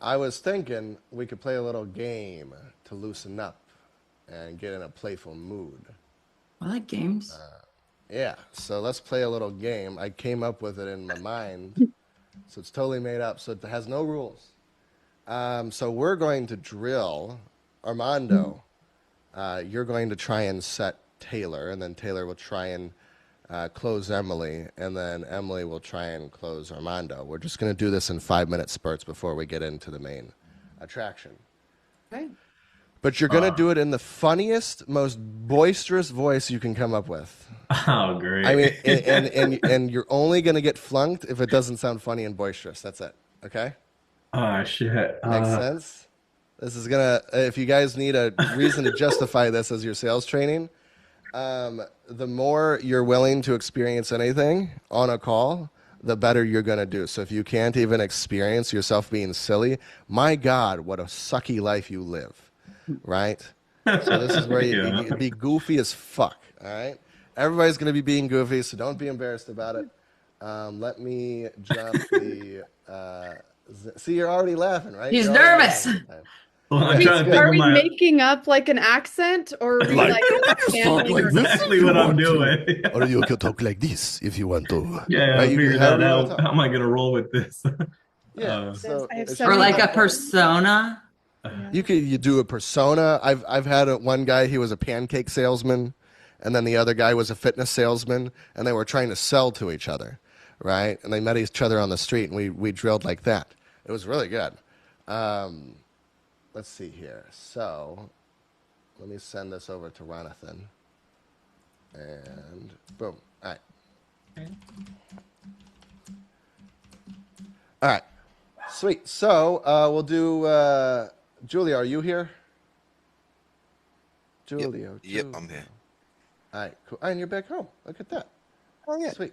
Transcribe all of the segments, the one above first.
I was thinking we could play a little game to loosen up and get in a playful mood. I like games. Yeah, so let's play a little game. I came up with it in my mind, so it's totally made up. So it has no rules. So we're going to drill Armando. You're going to try and set Taylor, and then Taylor will try and close Emily, and then Emily will try and close Armando. We're just going to do this in 5-minute spurts before we get into the main attraction. Okay. But you're going to do it in the funniest, most boisterous voice you can come up with. Oh, great. I mean, and you're only going to get flunked if it doesn't sound funny and boisterous. That's it. Okay? Oh, shit. Makes sense? This is going to, if you guys need a reason to justify this as your sales training, the more you're willing to experience anything on a call, the better you're going to do. So if you can't even experience yourself being silly, my God, what a sucky life you live, right? So this is where you be goofy as fuck, all right? Everybody's going to be being goofy, so don't be embarrassed about it. Let me drop the... see, you're already laughing, right? He's nervous. Well, I'm trying to think Are of we my... making up like an accent, or are we like channeling That's exactly what I'm doing. Or you can talk like this if you want to. Yeah, I figured out how am I going to roll with this. Yeah, so I have it's- so Or many like a questions. persona. you do a persona. I've had one guy, he was a pancake salesman, and then the other guy was a fitness salesman, and they were trying to sell to each other, right? And they met each other on the street, and we drilled like that. It was really good. Let's see here. So let me send this over to Ronathan. And boom. All right. All right. Sweet. So we'll do Julia, are you here? Julio. Yep, I'm here. All right, cool. And you're back home. Look at that. Oh, yeah. Sweet.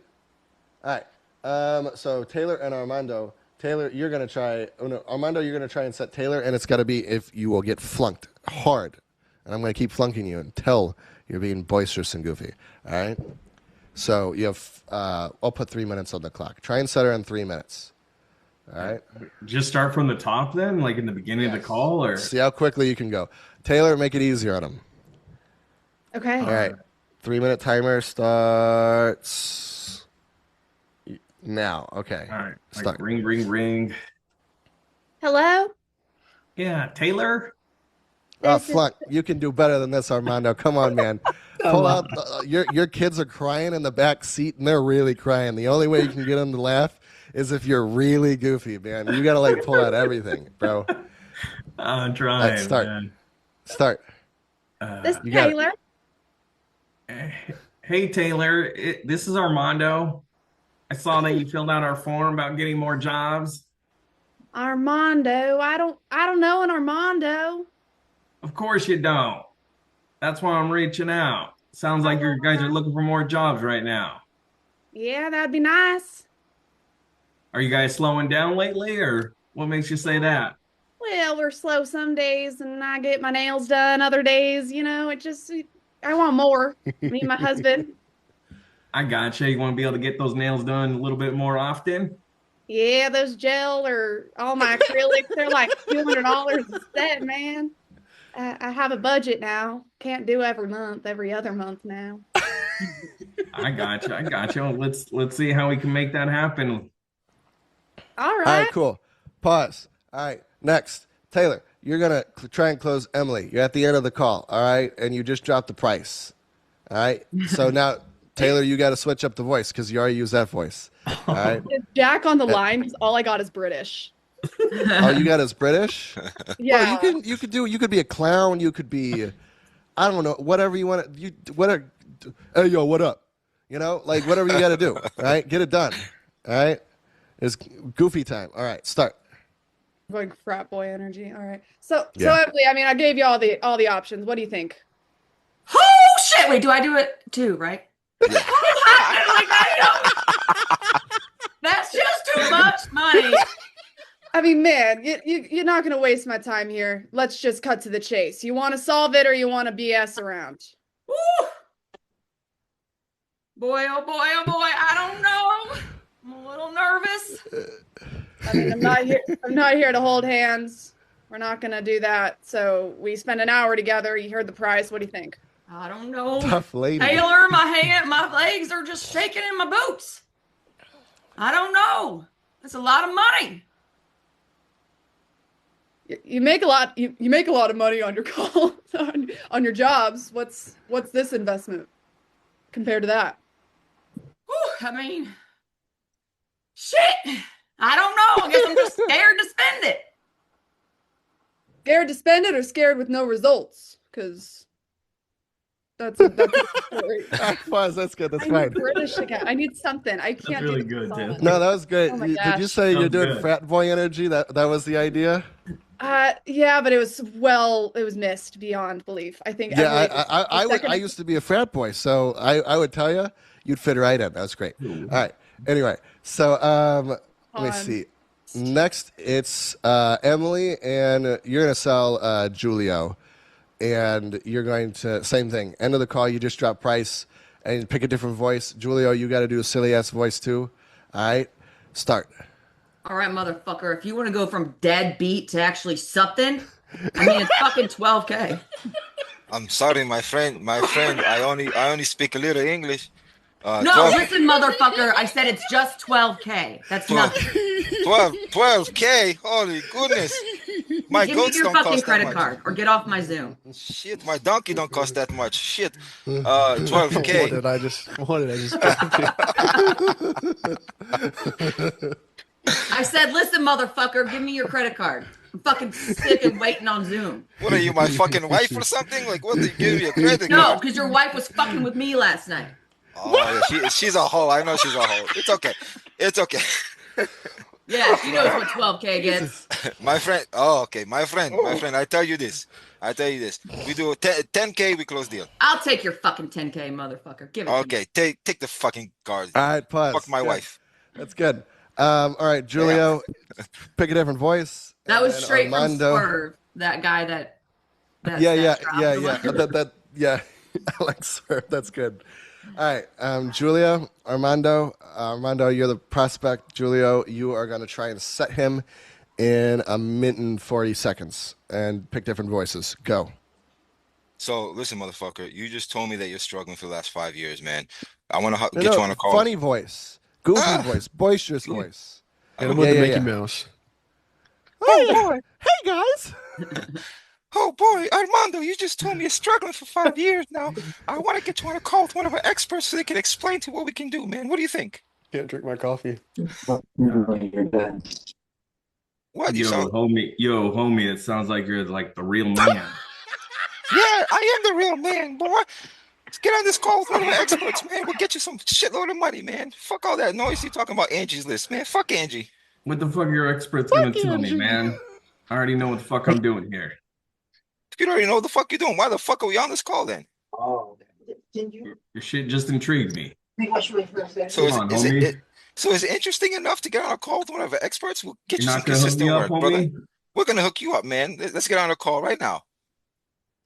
All right. So Taylor and Armando. Taylor, you're going to try. Oh, no. Armando, you're going to try and set Taylor, and it's got to be if you will get flunked hard. And I'm going to keep flunking you until you're being boisterous and goofy. All right? So you have, I'll put 3 minutes on the clock. Try and set her in 3 minutes. All right? Just start from the top then, like in the beginning of the call? Or See how quickly you can go. Taylor, make it easier on him. Okay. All right. 3-minute timer starts now. Okay. All right. Like Start. ring, ring, ring. Hello. Yeah, Taylor? Oh, This is- flunk. You can do better than this, Armando. Come on, man. Pull out. Your kids are crying in the back seat, and they're really crying. The only way you can get them to laugh is if you're really goofy, man. You got to, like, pull out everything, bro. I'm trying, start. man. Start. This is You got it. Taylor. Hey, Taylor, this is Armando. I saw that you filled out our form about getting more jobs. Armando. I don't know an Armando. Of course you don't. That's why I'm reaching out. Sounds like you guys are looking for more jobs right now. Yeah, that'd be nice. Are you guys slowing down lately, or what makes you say that? Well, we're slow some days, and I get my nails done other days. I want more. Me and my husband. I gotcha. You want to be able to get those nails done a little bit more often? Yeah, those gel or all my acrylics, they're like $200 a set, man. I have a budget now. Can't do every month, every other month now. I gotcha. Let's see how we can make that happen. All All right. right, cool. Pause. All right, next. Taylor, you're going to try and close Emily. You're at the end of the call, all right? And you just dropped the price. All right? So now, Taylor, you got to switch up the voice because you already used that voice. All right? Is Jack on the line? Because all I got is British. All you got is British? Yeah. Well, you could be a clown. You could be, I don't know, whatever you want to, hey, yo, what up? You know, like whatever you got to do, all right? Get it done, all right? It's goofy time. All right, start. Going frat boy energy. All right. So Yeah. Emily, I mean, I gave you all the options. What do you think? Oh shit! Wait, do I do it too? Right? That's just too much money. I mean, man, you're not going to waste my time here. Let's just cut to the chase. You want to solve it or you want to BS around? Woo. Boy, oh boy, oh boy! I don't know. I'm a little nervous. I mean, I'm not here to hold hands. We're not gonna do that. So we spent an hour together. You heard the price. What do you think? I don't know. Tough lady. Taylor, my legs are just shaking in my boots. I don't know. That's a lot of money. You make a lot. You make a lot of money on your call on your jobs. What's this investment compared to that? Whew, I mean, shit. I don't know. I guess I'm just scared to spend it. Scared to spend it or scared with no results? Because that's a story. Pause. That's good. That's I fine. need British again. I need something. I can't really do this good, song. Jen. No, that was great. Oh my Did you gosh. say you're Sounds doing good. frat boy energy? That was the idea. Yeah, but it was missed beyond belief. I think. Yeah, everybody- I used to be a frat boy, so I would tell you, you'd fit right in. That was great. All right. Anyway, so let me see. Next, it's Emily, and you're gonna sell Julio, and you're going to same thing. End of the call, you just drop price and pick a different voice. Julio, you got to do a silly ass voice too. All right, start. All right, motherfucker. If you want to go from dead beat to actually something, I mean, it's fucking 12K. I'm sorry, my friend. I only speak a little English. No, 12, listen, motherfucker. I said it's just 12K. That's 12, nothing. 12K. Holy goodness. My Give me goats your don't fucking cost that credit much. card or get off my Zoom. Shit, my donkey don't cost that much. Shit. What 12K. did I just I said, listen, motherfucker, give me your credit card. I'm fucking sick of waiting on Zoom. What are you, my fucking wife or something? Like, what do you give you a credit No, card? because your wife was fucking with me last night. Oh, yeah, she's a hoe. I know she's a hoe. It's okay. It's okay. Yeah, she knows what 12K gets. My friend. Oh, okay. My friend. I tell you this. We do 10K, we close deal. I'll take your fucking 10K, motherfucker. Give it to me. Okay, take the fucking card. All right, pause. Fuck my Good. wife. That's good. All right, Julio, pick a different voice. That was And straight Armando. from Swerve, that guy that Yeah. dropped. Yeah. I like Swerve. That's good. All right, Julio, Armando, you're the prospect. Julio, you are going to try and set him in a minute and 40 seconds and pick different voices. Go. So listen, motherfucker, you just told me that you're struggling for the last 5 years, man. I want to get you on a call. Funny voice, goofy voice, boisterous voice. Hit him with the Yeah, Mickey yeah. Mouse. Oh, hey guys. Oh boy, Armando, you just told me you're struggling for 5 years now. I want to get you on a call with one of our experts so they can explain to you what we can do, man. What do you think? Can't drink my coffee. What you sound? homie, it sounds like you're like the real man. Yeah, I am the real man, boy. Let's get on this call with one of our experts, man. We'll get you some shitload of money, man. Fuck all that noise you're talking about Angie's List, man. Fuck Angie. What the fuck are your experts gonna tell me, man? I already know what the fuck I'm doing here. If you don't already know what the fuck you're doing, why the fuck are we on this call then? Your shit just intrigued me. So Come on, homie. is it interesting enough to get on a call with one of our experts? We'll get you You're some not gonna hook consistent me up, work, brother. homie? We're gonna hook you up, man. Let's get on a call right now.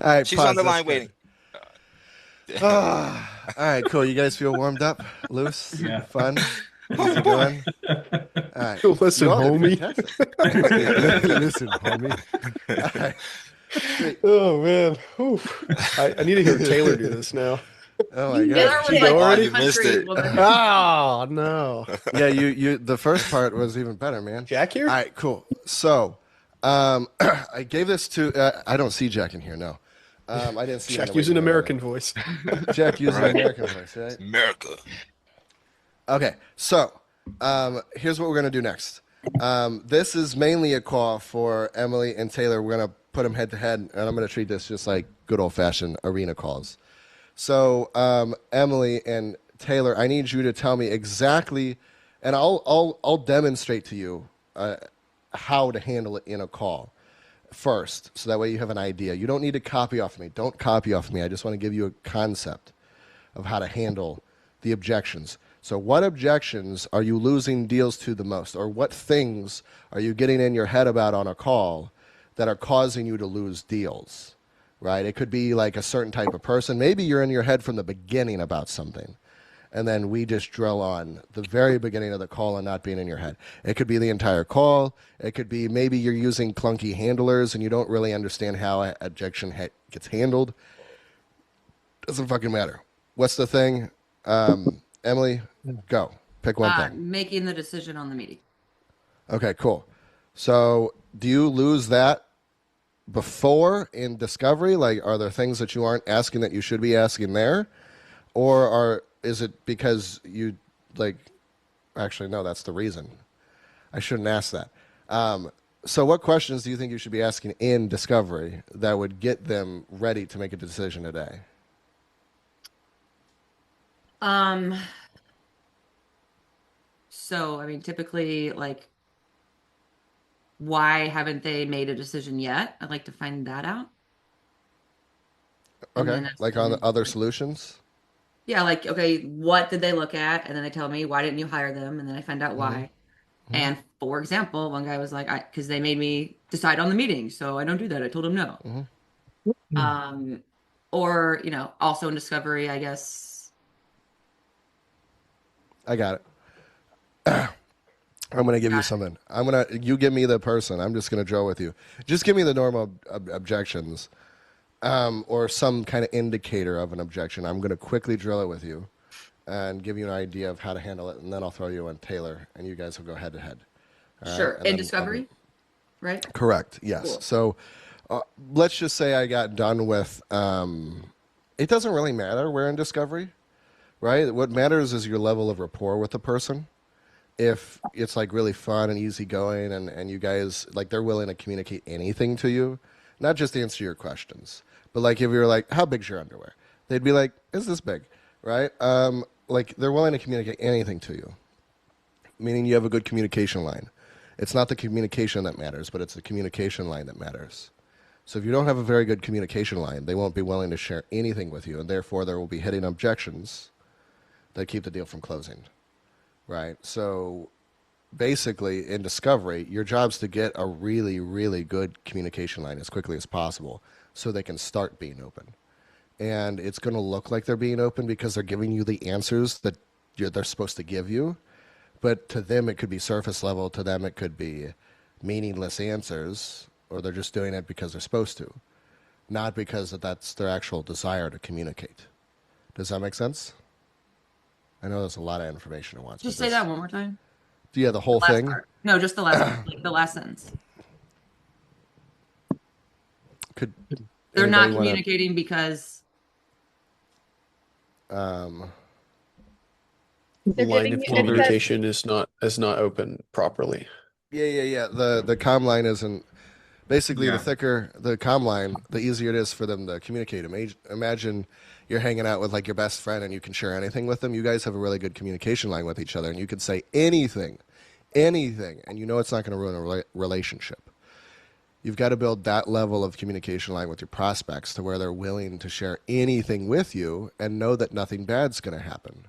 All right, She's pause. on the That's line good. waiting. All right, cool. You guys feel warmed up, loose, Yeah. fun? Oh boy. All right. Listen, You all did homie. fantastic. Listen, homie. All right. Oh man. Oof. I need to hear Taylor do this now. Oh my Taylor god. was like already a missed country it. woman. Oh no. Yeah, you. The first part was even better, man. Jack here? All right, cool. So, I gave this to. I don't see Jack in here. No, I didn't see. him on Jack the using way. American voice. Jack using Right. American voice, right? America. Okay, so here's what we're gonna do next. This is mainly a call for Emily and Taylor. We're gonna put them head to head, and I'm gonna treat this just like good old fashioned arena calls. So Emily and Taylor, I need you to tell me exactly, and I'll demonstrate to you how to handle it in a call first, so that way you have an idea. You don't need to copy off me. Don't copy off me. I just want to give you a concept of how to handle the objections. So what objections are you losing deals to the most? Or what things are you getting in your head about on a call that are causing you to lose deals, right? It could be like a certain type of person. Maybe you're in your head from the beginning about something. and then we just drill on the very beginning of the call and not being in your head. It could be the entire call. It could be maybe you're using clunky handlers and you don't really understand how an objection gets handled. Doesn't fucking matter. What's the thing? Emily, go. Pick one thing. Making the decision on the meeting. Okay, cool. So do you lose that before in discovery? Like, are there things that you aren't asking that you should be asking there? Or is it because you, like, actually, no, that's the reason. I shouldn't ask that. So what questions do you think you should be asking in discovery that would get them ready to make a decision today? So, I mean, typically, like, why haven't they made a decision yet? I'd like to find that out. And Okay, then ask like on them, the other solutions? yeah, like, okay, what did they look at? And then they tell me, why didn't you hire them? And then I find out why. And for example, one guy was like, because they made me decide on the meeting, so I don't do that. I told him no. Or, you know, also in discovery, I guess. I got it. I'm going to give you something. You give me the person. I'm just going to drill with you. Just give me the normal objections or some kind of indicator of an objection. I'm going to quickly drill it with you and give you an idea of how to handle it. And then I'll throw you in Taylor and you guys will go head to head. All Sure. right? In discovery, right? Correct. Yes. Cool. So let's just say I got done with, it doesn't really matter where in discovery, right? What matters is your level of rapport with the person. If it's like really fun and easygoing and you guys, like, they're willing to communicate anything to you, not just answer your questions, but like if you're like, how big's your underwear? They'd be like, is this big? Right? Like they're willing to communicate anything to you, meaning you have a good communication line. It's not the communication that matters, but it's the communication line that matters. So if you don't have a very good communication line, they won't be willing to share anything with you, and therefore there will be hidden objections that keep the deal from closing. Right? So basically, in discovery, your job's to get a really, really good communication line as quickly as possible so they can start being open. And it's going to look like they're being open because they're giving you the answers that they're supposed to give you. But to them, it could be surface level. To them, it could be meaningless answers, or they're just doing it because they're supposed to, not because that's their actual desire to communicate. Does that make sense? I know there's a lot of information at once. Just say that one more time. Yeah, the whole Last thing. part. No, just the last, like the last sentence. Could They're not anybody wanna- communicating because They're The line giving of you- communication is not open properly. Yeah. The comm line isn't. Basically, Yeah. the thicker the comm line, the easier it is for them to communicate. Imagine you're hanging out with like your best friend and you can share anything with them. You guys have a really good communication line with each other, and you can say anything, and you know it's not going to ruin a relationship. You've got to build that level of communication line with your prospects to where they're willing to share anything with you and know that nothing bad's going to happen.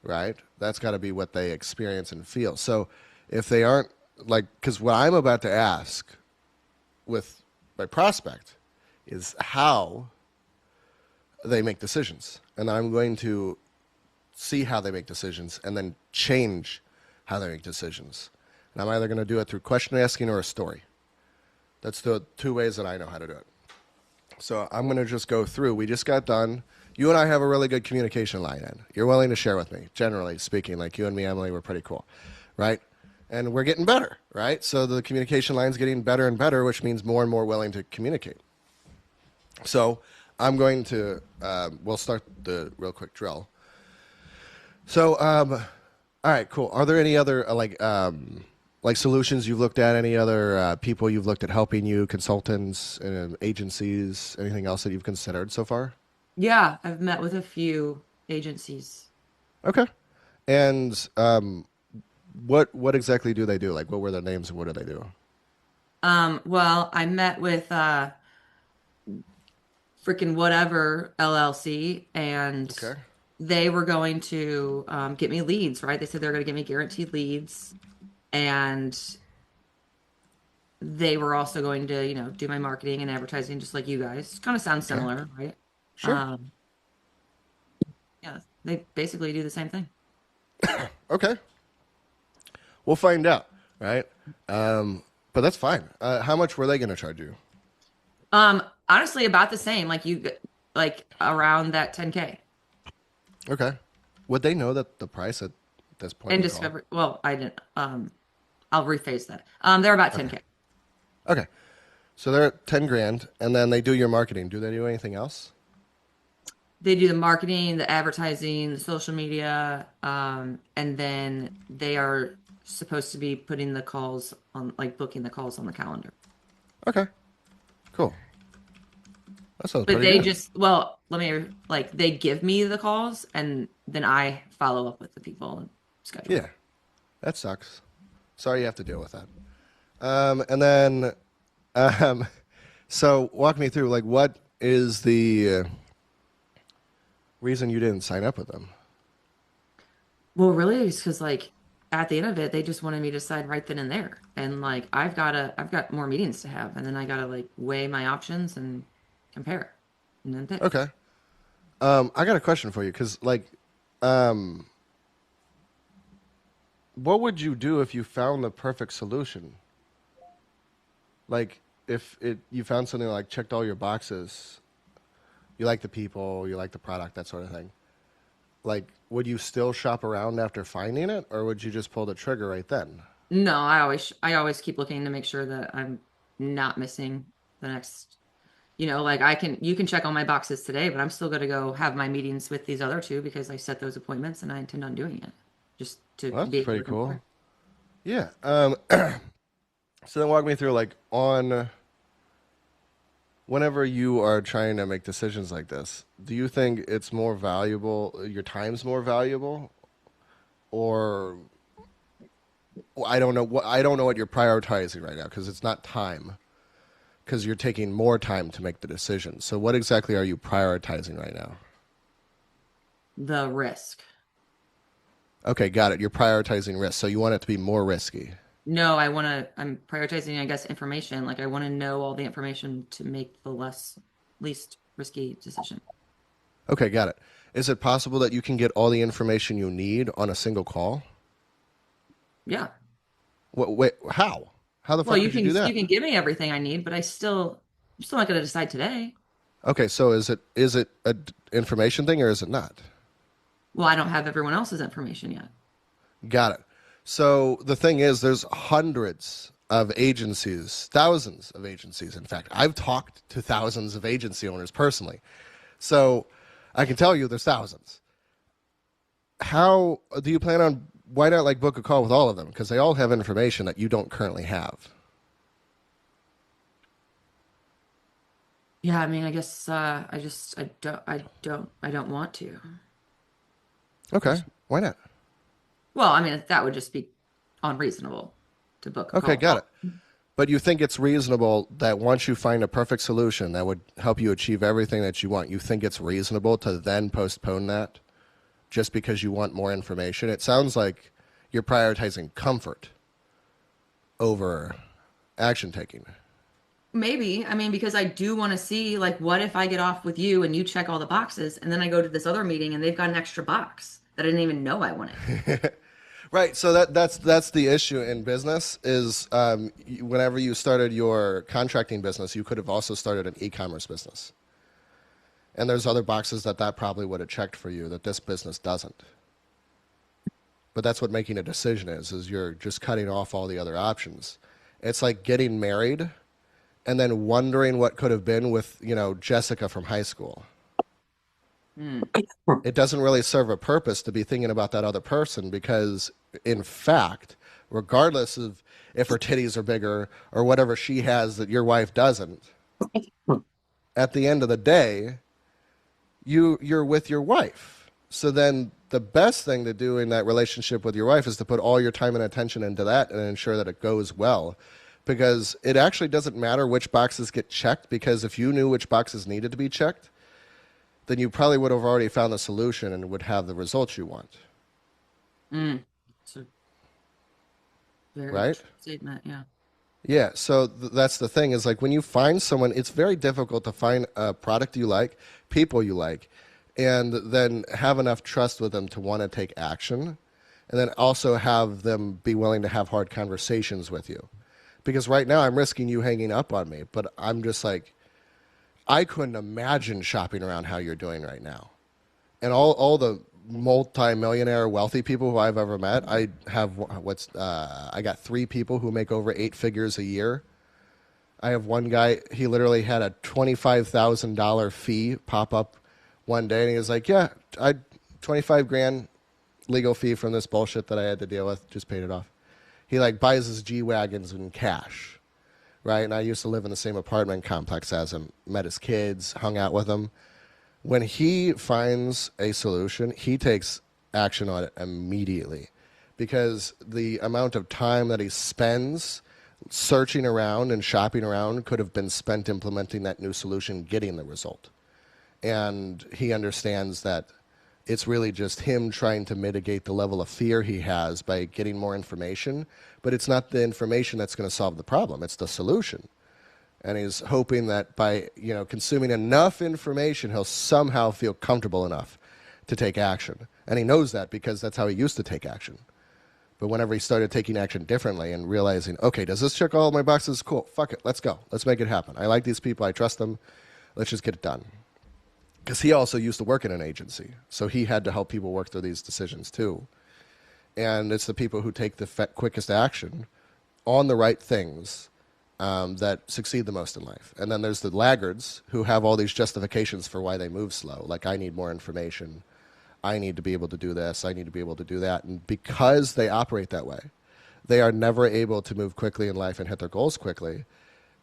Right? That's got to be what they experience and feel. So if they aren't, like, because what I'm about to ask with my prospect is how they make decisions. And I'm going to see how they make decisions and then change how they make decisions. And I'm either going to do it through question asking or a story. That's the two ways that I know how to do it. So I'm going to just go through. We just got done. You and I have a really good communication line in. You're willing to share with me, generally speaking. Like you and me, Emily, we're pretty cool, right? And we're getting better, right? So the communication line's getting better and better, which means more and more willing to communicate. So I'm going to, we'll start the real quick drill. So, all right, cool. Are there any other, like solutions you've looked at, any other people you've looked at helping you, consultants, agencies, anything else that you've considered so far? yeah, I've met with a few agencies. Okay. And what exactly do they do? Like, what were their names and what do they do? Well, I met with freaking whatever LLC, and Okay. they were going to get me leads, right? They said they're going to give me guaranteed leads, and they were also going to, you know, do my marketing and advertising just like you guys. Kind of sounds similar, right? Sure. Yeah, they basically do the same thing. Okay. We'll find out, right? But that's fine. How much were they going to charge you? Honestly, about the same. Like around that 10K. Okay. Would they know that the price at this point? And in the call? Discovery. Well, I didn't. I'll rephrase that. They're about 10K. Okay. So they're at 10 grand, and then they do your marketing. Do they do anything else? They do the marketing, the advertising, the social media, and then they are supposed to be putting the calls on, like booking the calls on the calendar. Okay. Cool. That sounds But pretty they good. they give me the calls and then I follow up with the people and schedule. Yeah. That sucks. Sorry you have to deal with that. And then, so walk me through, like, what is the reason you didn't sign up with them? Well, really, it's because like at the end of it, they just wanted me to decide right then and there, and like I've got more meetings to have, and then I gotta like weigh my options and compare, and then pick. Okay. I got a question for you, because, like, what would you do if you found the perfect solution? Like, if you found something that, like, checked all your boxes, you like the people, you like the product, that sort of thing. Like, would you still shop around after finding it, or would you just pull the trigger right then? No, I always keep looking to make sure that I'm not missing the next. Like you can check all my boxes today, but I'm still going to go have my meetings with these other two because I set those appointments and I intend on doing it just to Well, be that's able pretty to cool. compare. Yeah. So then walk me through, like, on whenever you are trying to make decisions like this, do you think it's more valuable, your time's more valuable, or I don't know what you're prioritizing right now, because it's not time, because you're taking more time to make the decision. So what exactly are you prioritizing right now? The risk. Okay, got it. You're prioritizing risk, so you want it to be more risky. No, I'm prioritizing, I guess, information. Like I want to know all the information to make the least risky decision. Okay, got it. Is it possible that you can get all the information you need on a single call? Yeah. Wait, how? How the Well, fuck could you do that? you can give me everything I need, but I'm still not going to decide today. Okay, so is it a information thing, or is it not? Well, I don't have everyone else's information yet. Got it. So the thing is, there's hundreds of agencies, thousands of agencies. In fact, I've talked to thousands of agency owners personally. So I can tell you there's thousands. How do you plan on, why not, like, book a call with all of them? Because they all have information that you don't currently have. Yeah, I mean, I guess I don't want to. Okay, why not? Well, I mean, that would just be unreasonable to book a Okay, call. got it. But you think it's reasonable that once you find a perfect solution that would help you achieve everything that you want, you think it's reasonable to then postpone that just because you want more information? It sounds like you're prioritizing comfort over action taking. Maybe. I mean, because I do want to see, like, what if I get off with you and you check all the boxes, and then I go to this other meeting and they've got an extra box that I didn't even know I wanted. Right. So that's the issue in business is whenever you started your contracting business, you could have also started an e-commerce business. And there's other boxes that probably would have checked for you that this business doesn't. But that's what making a decision is you're just cutting off all the other options. It's like getting married and then wondering what could have been with, Jessica from high school. It doesn't really serve a purpose to be thinking about that other person because, in fact, regardless of if her titties are bigger or whatever she has that your wife doesn't, at the end of the day, you're with your wife. So then the best thing to do in that relationship with your wife is to put all your time and attention into that and ensure that it goes well. Because it actually doesn't matter which boxes get checked, because if you knew which boxes needed to be checked, then you probably would have already found the solution and would have the results you want. So very Right? true statement, yeah. Yeah, so that's the thing is, like, when you find someone, it's very difficult to find a product you like, people you like, and then have enough trust with them to want to take action, and then also have them be willing to have hard conversations with you. Because right now I'm risking you hanging up on me, but I'm just like, I couldn't imagine shopping around how you're doing right now. And all the multi-millionaire wealthy people who I've ever met, I got 3 people who make over 8 figures a year. I have one guy, he literally had a $25,000 fee pop up one day, and he was like, yeah, I 25 grand legal fee from this bullshit that I had to deal with, just paid it off. He like buys his G-Wagons in cash, right? And I used to live in the same apartment complex as him, met his kids, hung out with him. When he finds a solution, he takes action on it immediately, because the amount of time that he spends searching around and shopping around could have been spent implementing that new solution, getting the result. And he understands that it's really just him trying to mitigate the level of fear he has by getting more information, but it's not the information that's going to solve the problem, it's the solution. And he's hoping that by, consuming enough information, he'll somehow feel comfortable enough to take action. And he knows that because that's how he used to take action. But whenever he started taking action differently and realizing, okay, does this check all my boxes? Cool, fuck it, let's go. Let's make it happen. I like these people, I trust them. Let's just get it done. Because he also used to work in an agency, so he had to help people work through these decisions too. And it's the people who take the quickest action on the right things that succeed the most in life. And then there's the laggards who have all these justifications for why they move slow. Like, I need more information. I need to be able to do this. I need to be able to do that. And because they operate that way, they are never able to move quickly in life and hit their goals quickly,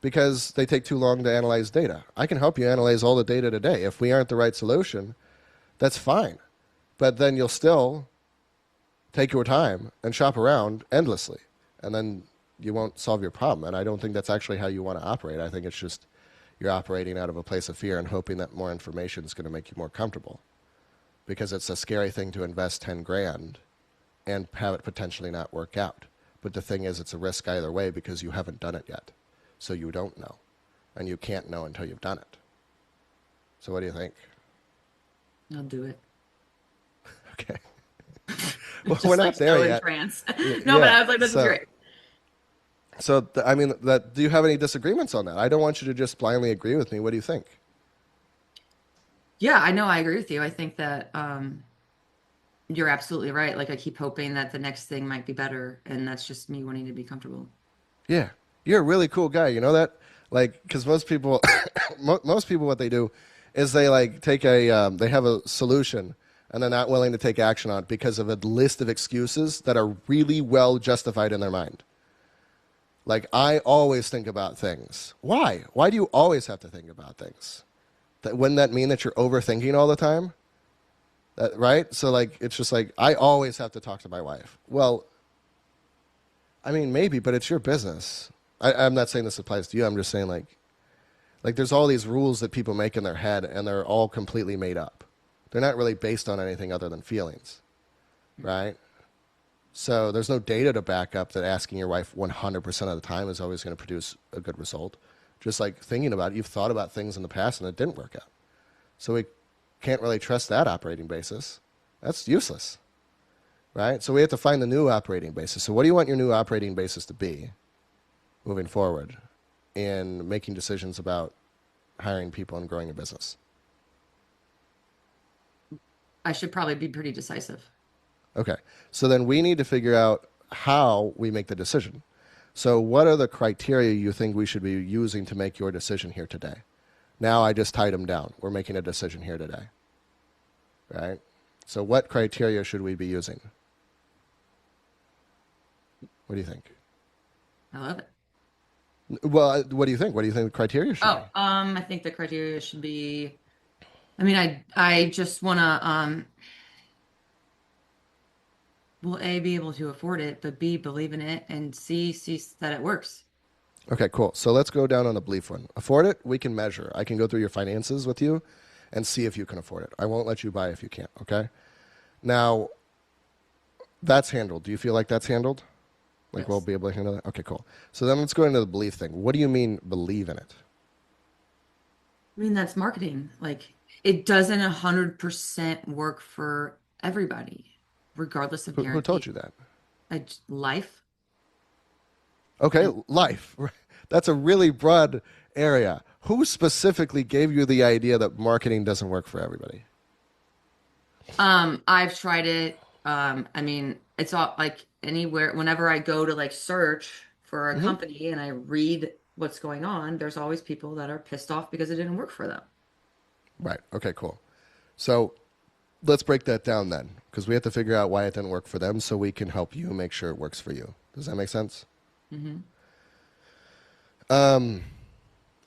because they take too long to analyze data. I can help you analyze all the data today. If we aren't the right solution, that's fine. But then you'll still take your time and shop around endlessly, and then you won't solve your problem. And I don't think that's actually how you want to operate. I think it's just you're operating out of a place of fear and hoping that more information is going to make you more comfortable, because it's a scary thing to invest 10 grand and have it potentially not work out. But the thing is, it's a risk either way because you haven't done it yet. So you don't know, and you can't know until you've done it. So what do you think? I'll do it. Okay. Well, we're not there yet. No, but I was like, this is great. So, do you have any disagreements on that? I don't want you to just blindly agree with me. What do you think? Yeah, I know. I agree with you. I think that you're absolutely right. Like, I keep hoping that the next thing might be better, and that's just me wanting to be comfortable. Yeah. You're a really cool guy. You know that? Like, because most people, what they do is they like take they have a solution and they're not willing to take action on it because of a list of excuses that are really well justified in their mind. Like, I always think about things. Why? Why do you always have to think about things? Wouldn't that mean that you're overthinking all the time? Right? So like, it's just like, I always have to talk to my wife. Well, I mean, maybe, but it's your business. I'm not saying this applies to you. I'm just saying like there's all these rules that people make in their head, and they're all completely made up. They're not really based on anything other than feelings, right? So there's no data to back up that asking your wife 100% of the time is always going to produce a good result. Just like thinking about it, you've thought about things in the past and it didn't work out. So we can't really trust that operating basis. That's useless, right? So we have to find the new operating basis. So what do you want your new operating basis to be moving forward in making decisions about hiring people and growing your business? I should probably be pretty decisive. Okay. So then we need to figure out how we make the decision. So what are the criteria you think we should be using to make your decision here today? Now I just tied them down. We're making a decision here today, right? So what criteria should we be using? What do you think? I love it. Well, what do you think? What do you think the criteria should be? I think the criteria should be, I just want to, A, be able to afford it, but B, believe in it, and C, see that it works. Okay, cool. So let's go down on the belief one. Afford it, we can measure. I can go through your finances with you and see if you can afford it. I won't let you buy if you can't, okay? Now, that's handled. Do you feel like that's handled? Like, Yes. we'll be able to handle that? Okay, cool. So then let's go into the belief thing. What do you mean believe in it? I mean, that's marketing. Like, it doesn't 100% work for everybody, regardless of Who told guarantee. you that? Life. Okay, And, life. That's a really broad area. Who specifically gave you the idea that marketing doesn't work for everybody? I've tried it. I mean, it's all like anywhere, whenever I go to like search for a Hmm. company and I read what's going on, there's always people that are pissed off because it didn't work for them. Right. Okay, cool. So let's break that down then, because we have to figure out why it didn't work for them so we can help you make sure it works for you. Does that make sense? Hmm.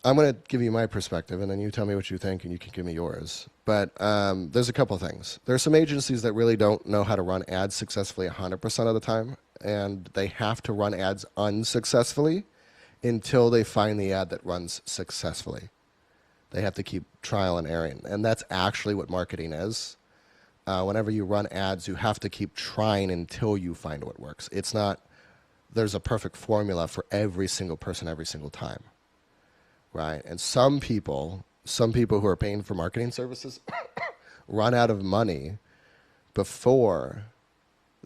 I'm going to give you my perspective, and then you tell me what you think, and you can give me yours. But there's a couple things. There's some agencies that really don't know how to run ads successfully 100% of the time, and they have to run ads unsuccessfully until they find the ad that runs successfully. They have to keep trial and erroring, and that's actually what marketing is. Whenever you run ads, you have to keep trying until you find what works. It's not, there's a perfect formula for every single person every single time. Right. And some people who are paying for marketing services run out of money before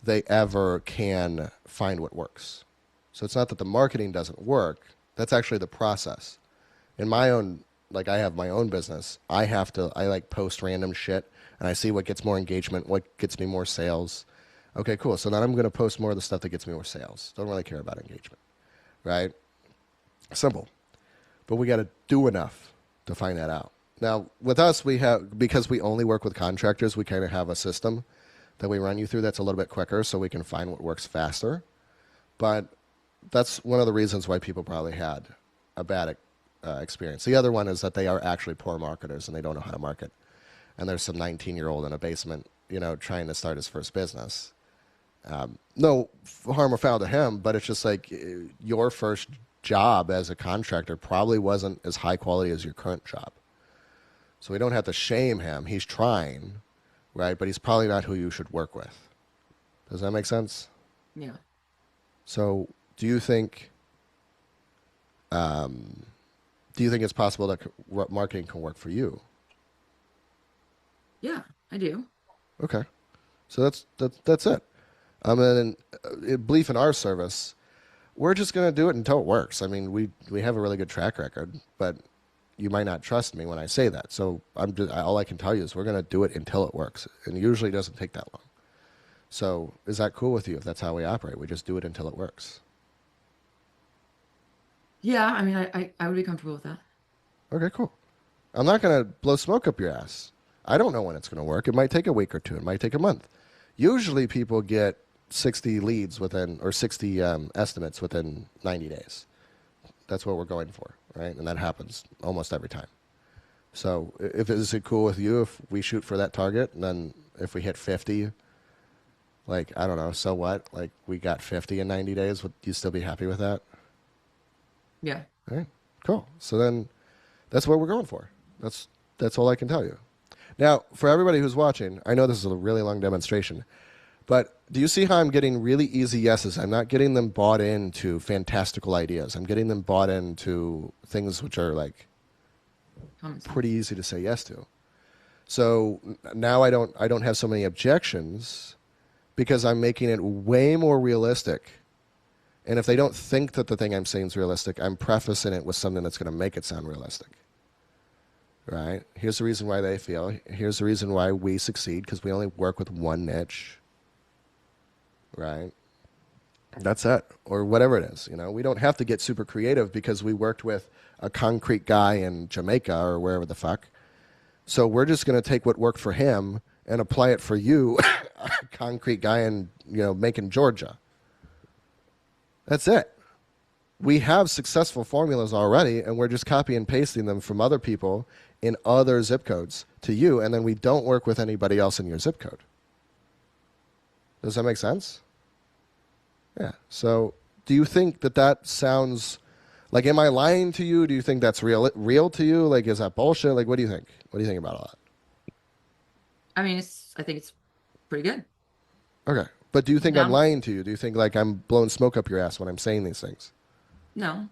they ever can find what works. So it's not that the marketing doesn't work. That's actually the process. In my own, like I have my own business, I like post random shit and I see what gets more engagement, what gets me more sales. Okay, cool. So then I'm going to post more of the stuff that gets me more sales. Don't really care about engagement. Right? Simple. But we got to do enough to find that out. Now, with us, because we only work with contractors, we kind of have a system that we run you through that's a little bit quicker so we can find what works faster. But that's one of the reasons why people probably had a bad experience. The other one is that they are actually poor marketers and they don't know how to market. And there's some 19-year-old in a basement, trying to start his first business. No harm or foul to him, but it's just like your first job as a contractor probably wasn't as high quality as your current job. So we don't have to shame him. He's trying, right? But he's probably not who you should work with. Does that make sense? Yeah. So do you think it's possible that marketing can work for you? Yeah, I do. Okay. So that's it. And belief in our service, we're just going to do it until it works. I mean, we have a really good track record, but you might not trust me when I say that. So all I can tell you is we're going to do it until it works. And it usually doesn't take that long. So is that cool with you if that's how we operate? We just do it until it works. Yeah, I mean, I would be comfortable with that. Okay, cool. I'm not going to blow smoke up your ass. I don't know when it's going to work. It might take a week or two. It might take a month. Usually people get 60 leads or 60 estimates within 90 days. That's what we're going for, right? And that happens almost every time. So is it cool with you if we shoot for that target? And then if we hit 50, like, I don't know, so what? Like, we got 50 in 90 days. Would you still be happy with that? Yeah. All right, cool. So then that's what we're going for. That's all I can tell you. Now, for everybody who's watching, I know this is a really long demonstration, but do you see how I'm getting really easy yeses? I'm not getting them bought into fantastical ideas. I'm getting them bought into things which are like pretty easy to say yes to. So now I don't have so many objections because I'm making it way more realistic. And if they don't think that the thing I'm saying is realistic, I'm prefacing it with something that's going to make it sound realistic. Right? Here's the reason why they fail. Here's the reason why we succeed, because we only work with one niche. Right? That's it. Or whatever it is. We don't have to get super creative because we worked with a concrete guy in Jamaica or wherever the fuck. So we're just going to take what worked for him and apply it for you, a concrete guy in, Macon, Georgia. That's it. We have successful formulas already, and we're just copy and pasting them from other people in other zip codes to you, and then we don't work with anybody else in your zip code. Does that make sense? Yeah. So do you think that sounds like, am I lying to you? Do you think that's real to you? Like, is that bullshit? Like, what do you think? What do you think about all that? I mean, I think it's pretty good. Okay. But do you think No. I'm lying to you? Do you think like I'm blowing smoke up your ass when I'm saying these things? No.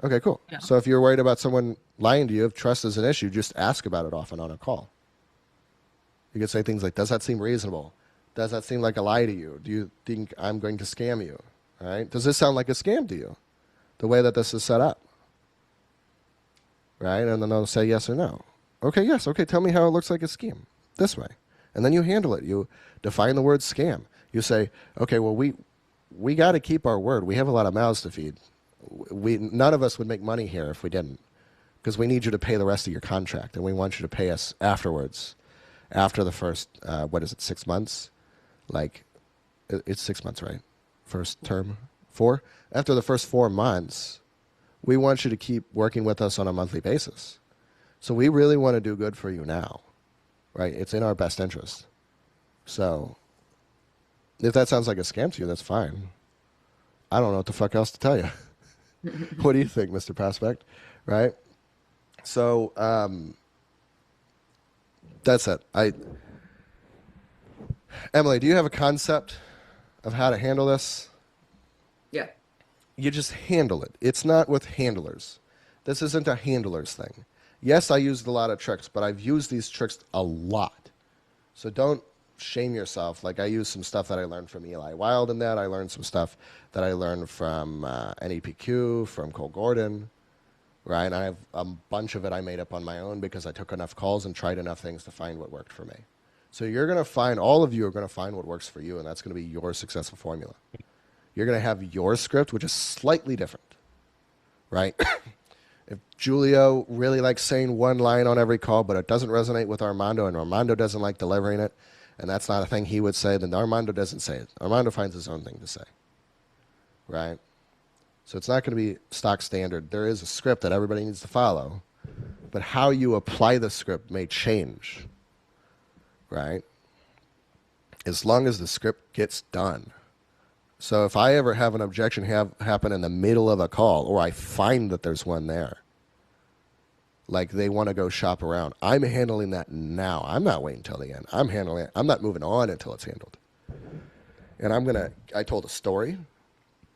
Okay, cool. Yeah. So if you're worried about someone lying to you, if trust is an issue, just ask about it often on a call. You can say things like, does that seem reasonable? Does that seem like a lie to you? Do you think I'm going to scam you? All right? Does this sound like a scam to you? The way that this is set up. Right? And then they'll say yes or no. Okay, yes. Okay, tell me how it looks like a scam. This way. And then you handle it. You define the word scam. You say, okay, well, we got to keep our word. We have a lot of mouths to feed. None of us would make money here if we didn't, because we need you to pay the rest of your contract, and we want you to pay us afterwards, after the first 6 months? Like, it's 6 months, right? First term, 4. After the first 4 months, we want you to keep working with us on a monthly basis. So we really want to do good for you now, right? It's in our best interest. So if that sounds like a scam to you, that's fine. I don't know what the fuck else to tell you. What do you think, Mr. Prospect? Right? So that's it. Emily, do you have a concept of how to handle this? Yeah. You just handle it. It's not with handlers. This isn't a handlers thing. Yes, I used a lot of tricks, but I've used these tricks a lot. So don't shame yourself. Like, I used some stuff that I learned from Eli Wild in that. I learned some stuff that I learned from NEPQ, from Cole Gordon, right? And I have a bunch of it I made up on my own because I took enough calls and tried enough things to find what worked for me. So you're going to find, all of you are going to find what works for you, and that's going to be your successful formula. You're going to have your script, which is slightly different, right? If Julio really likes saying one line on every call, but it doesn't resonate with Armando, and Armando doesn't like delivering it, and that's not a thing he would say, then Armando doesn't say it. Armando finds his own thing to say, right? So it's not going to be stock standard. There is a script that everybody needs to follow, but how you apply the script may change, right? As long as the script gets done. So if I ever have an objection happen in the middle of a call, or I find that there's one there, like they want to go shop around, I'm handling that now. I'm not waiting till the end. I'm handling it. I'm not moving on until it's handled. And I told a story.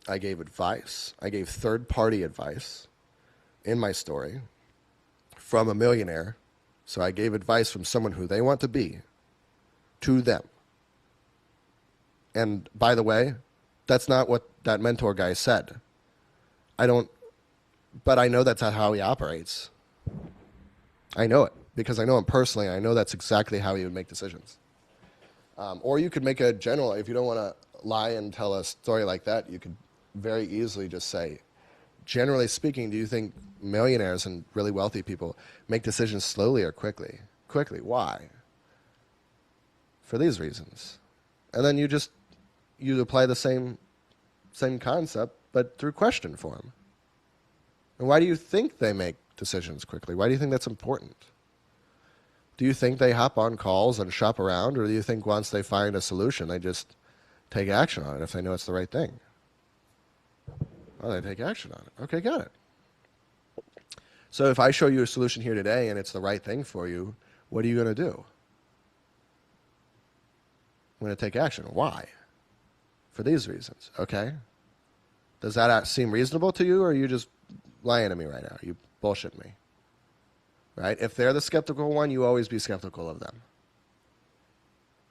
I gave advice. I gave third-party advice in my story from a millionaire. So I gave advice from someone who they want to be to them. And by the way, that's not what that mentor guy said. But I know that's not how he operates. I know it because I know him personally. I know that's exactly how he would make decisions. Or you could make a general, if you don't want to lie and tell a story like that, you could very easily just say, generally speaking, do you think millionaires and really wealthy people make decisions slowly or quickly? Quickly. Why? For these reasons. And then you apply the same concept, but through question form. And why do you think they make decisions quickly? Why do you think that's important? Do you think they hop on calls and shop around, or do you think once they find a solution, they just take action on it if they know it's the right thing? Oh, they take action on it. Okay, got it. So if I show you a solution here today and it's the right thing for you, what are you going to do? I'm going to take action. Why? For these reasons, okay? Does that seem reasonable to you, or are you just lying to me right now? Are you bullshitting me? Right? If they're the skeptical one, you always be skeptical of them.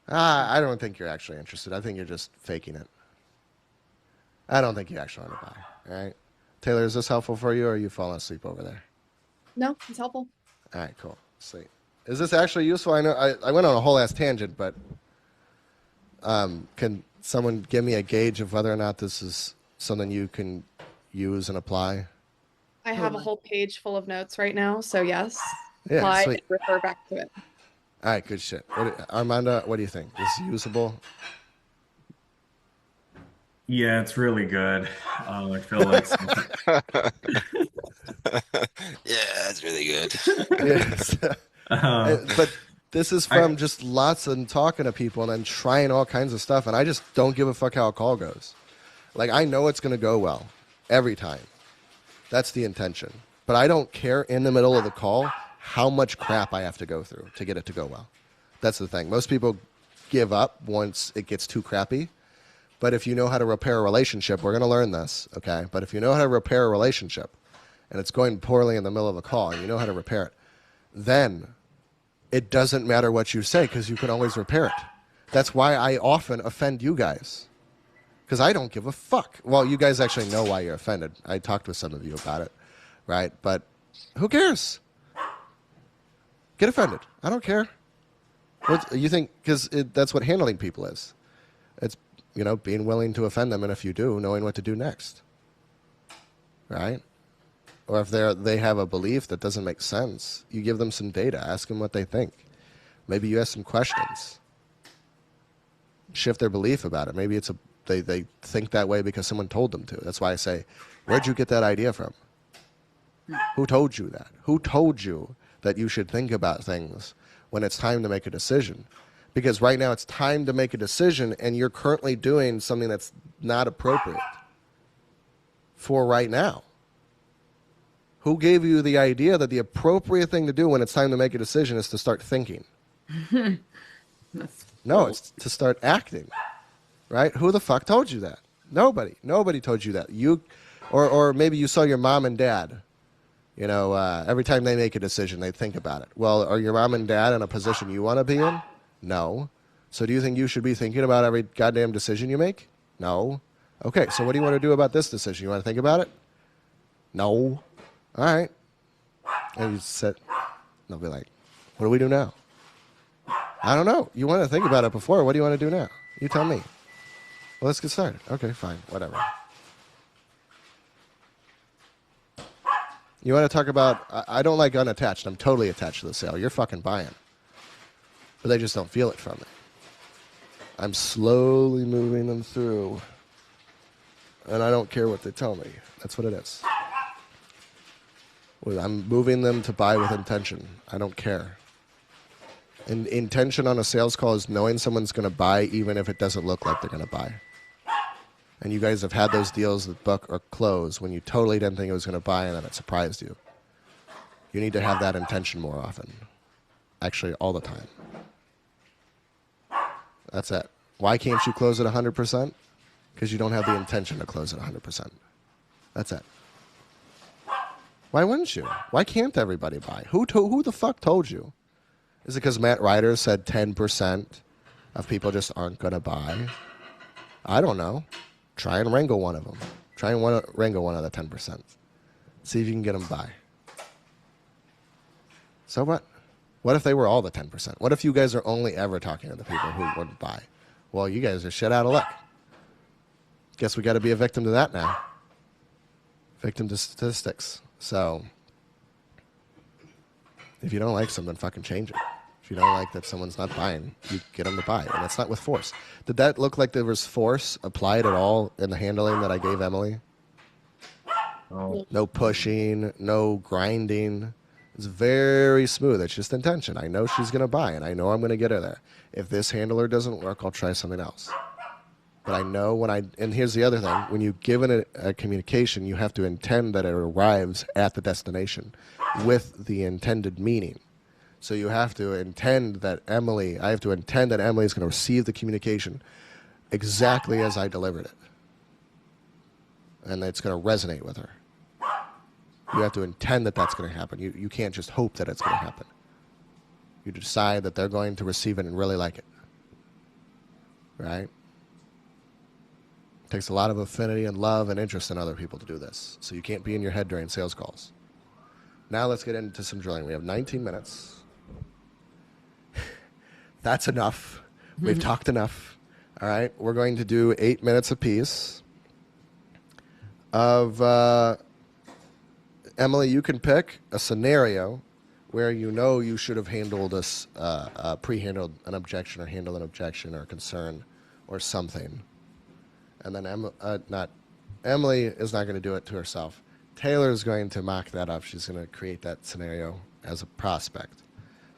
I don't think you're actually interested. I think you're just faking it. I don't think you actually want to buy. All right? Taylor, is this helpful for you, or are you falling asleep over there? No, it's helpful. All right, cool. Sweet. Is this actually useful? I know I went on a whole ass tangent, but can someone give me a gauge of whether or not this is something you can use and apply? I have a whole page full of notes right now, so yes. Yeah, Apply sweet. and refer back to it. All right, good shit. Armando, what do you think? Is it usable? Yeah, it's really good. I feel like Yeah, that's really good. Yes. But this is from just lots of talking to people and then trying all kinds of stuff, and I just don't give a fuck how a call goes. Like, I know it's going to go well every time. That's the intention. But I don't care in the middle of the call how much crap I have to go through to get it to go well. That's the thing. Most people give up once it gets too crappy. But if you know how to repair a relationship, we're going to learn this, okay? But if you know how to repair a relationship and it's going poorly in the middle of a call and you know how to repair it, then it doesn't matter what you say because you can always repair it. That's why I often offend you guys, because I don't give a fuck. Well, you guys actually know why you're offended. I talked with some of you about it, right? But who cares? Get offended. I don't care. What you think? Because that's what handling people is. It's, you know, being willing to offend them, and if you do, knowing what to do next, right? Or if they have a belief that doesn't make sense, you give them some data, ask them what they think. Maybe you ask some questions, shift their belief about it. Maybe it's they think that way because someone told them to. That's why I say, where'd you get that idea from? Who told you that? Who told you that you should think about things when it's time to make a decision? Because right now it's time to make a decision, and you're currently doing something that's not appropriate for right now. Who gave you the idea that the appropriate thing to do when it's time to make a decision is to start thinking? No, it's to start acting, right? Who the fuck told you that? Nobody. Nobody told you that. You, or maybe you saw your mom and dad. You know, every time they make a decision, they think about it. Well, are your mom and dad in a position you want to be in? No. So do you think you should be thinking about every goddamn decision you make? No. Okay, so what do you want to do about this decision? You want to think about it? No. All right. And you sit, they'll be like, what do we do now? I don't know. You want to think about it before. What do you want to do now? You tell me. Well, let's get started. Okay, fine. Whatever. You want to talk about, I don't like unattached. I'm totally attached to the sale. You're fucking buying. But they just don't feel it from me. I'm slowly moving them through. And I don't care what they tell me. That's what it is. I'm moving them to buy with intention. I don't care. And intention on a sales call is knowing someone's going to buy even if it doesn't look like they're going to buy. And you guys have had those deals that book or close when you totally didn't think it was going to buy and then it surprised you. You need to have that intention more often. Actually, all the time. That's it. Why can't you close at 100%? Because you don't have the intention to close at 100%. That's it. Why wouldn't you? Why can't everybody buy? Who the fuck told you? Is it because Matt Ryder said 10% of people just aren't going to buy? I don't know. Try and wrangle one of them. Try and wrangle one of the 10%. See if you can get them to buy. So what? What if they were all the 10%? What if you guys are only ever talking to the people who wouldn't buy? Well, you guys are shit out of luck. Guess we got to be a victim to that now. Victim to statistics. So, if you don't like something, fucking change it. If you don't like that someone's not buying, you get them to buy. And it's not with force. Did that look like there was force applied at all in the handling that I gave Emily? Oh. No pushing, no grinding. It's very smooth. It's just intention. I know she's going to buy, and I know I'm going to get her there. If this handler doesn't work, I'll try something else. But I know when and here's the other thing, when you give it a communication, you have to intend that it arrives at the destination with the intended meaning. So you have to intend that I have to intend that Emily is going to receive the communication exactly as I delivered it. And it's going to resonate with her. You have to intend that that's going to happen. You can't just hope that it's going to happen. You decide that they're going to receive it and really like it. Right? It takes a lot of affinity and love and interest in other people to do this. So you can't be in your head during sales calls. Now let's get into some drilling. We have 19 minutes. That's enough. We've talked enough. All right. We're going to do 8 minutes apiece of Emily, you can pick a scenario where you know you should have handled pre-handled an objection or handled an objection or a concern or something. And then Emily is not going to do it to herself. Taylor's going to mock that up. She's going to create that scenario as a prospect.